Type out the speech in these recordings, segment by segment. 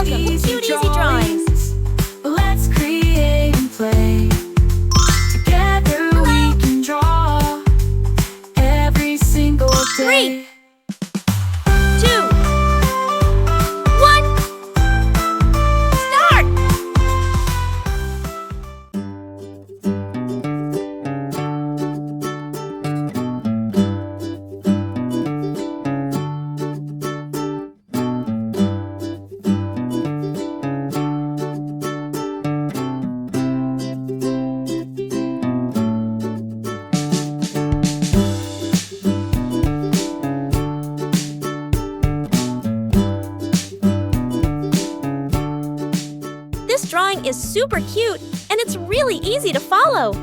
Welcome to Cute Easy Drawings. Let's create and play. Together we can draw every single day. 3, 2, 1, start! This drawing is super cute, and it's really easy to follow.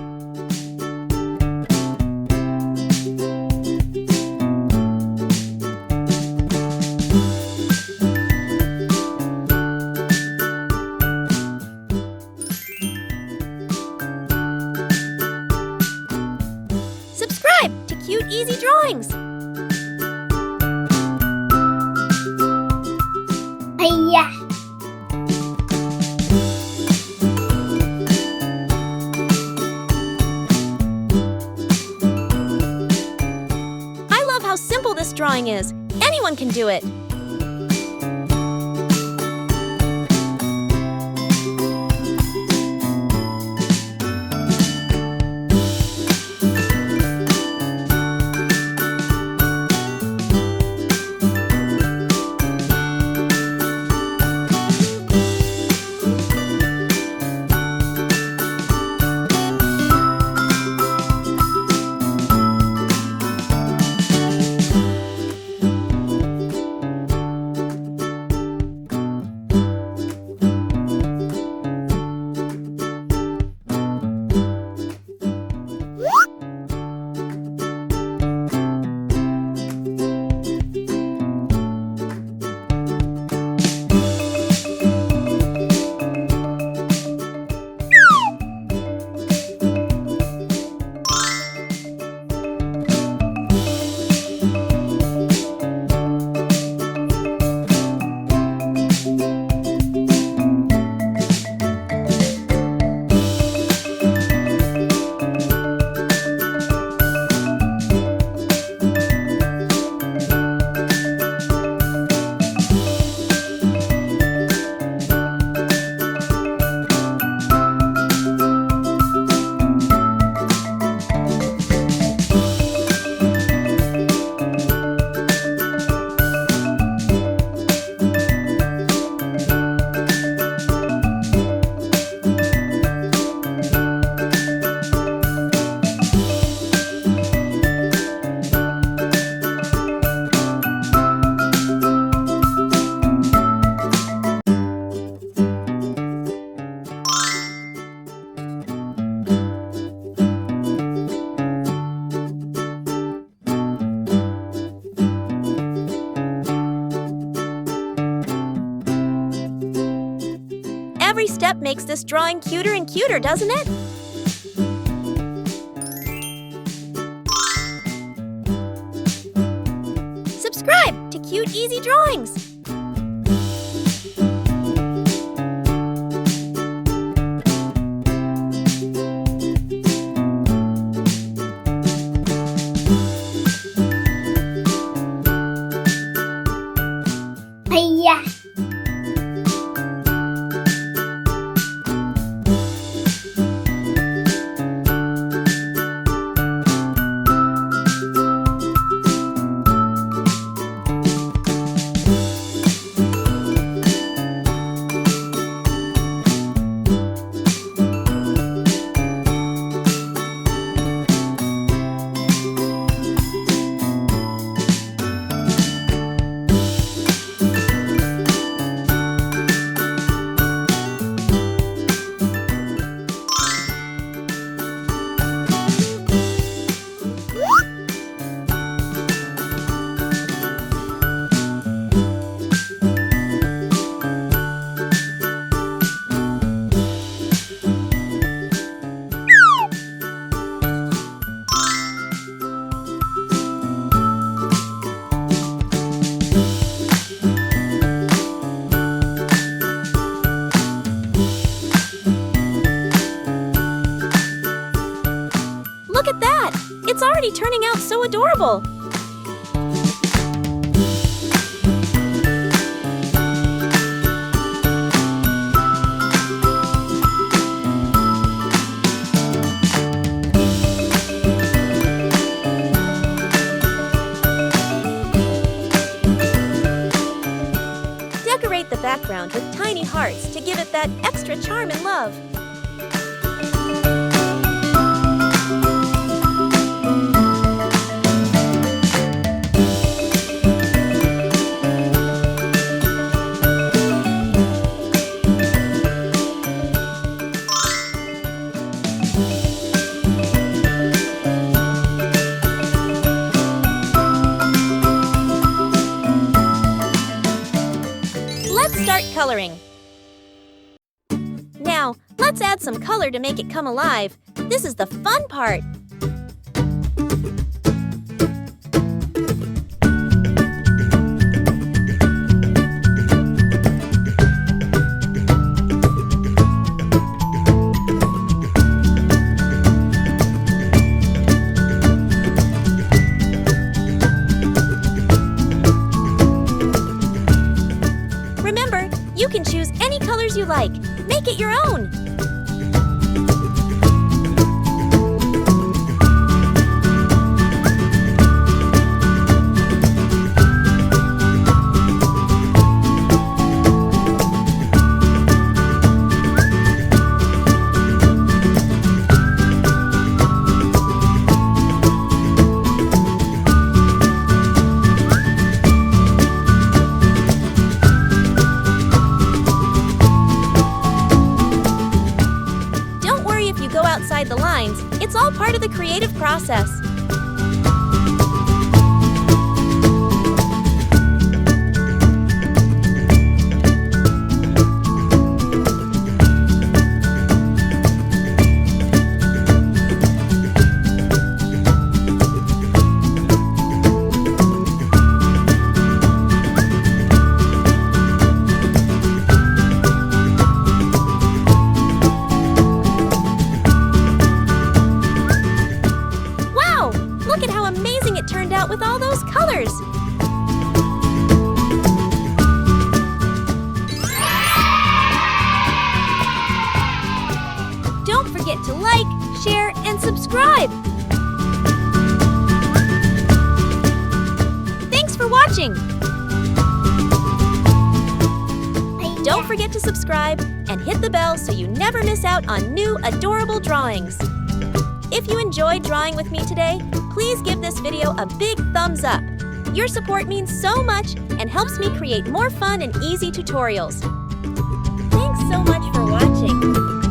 Subscribe to Cute Easy Drawings. Hiya. I love how simple this drawing is. Anyone can do it. Every step makes this drawing cuter and cuter, doesn't it? Subscribe to Cute Easy Drawings. Hiya. already turning out so adorable. Decorate the background with tiny hearts to give it that extra charm and love. Let's start coloring. Now, let's add some color to make it come alive. This is the fun part. Remember, you can choose any colors you like. Make it your own. Don't worry if you go outside the lines. It's all part of the creative process. Wow! Look at how amazing it turned out with all those colors! Don't forget to like, share, and subscribe! Thanks for watching! Don't forget to subscribe and hit the bell so you never miss out on new adorable drawings. If you enjoyed drawing with me today, please give this video a big thumbs up. Your support means so much and helps me create more fun and easy tutorials. Thanks so much for watching.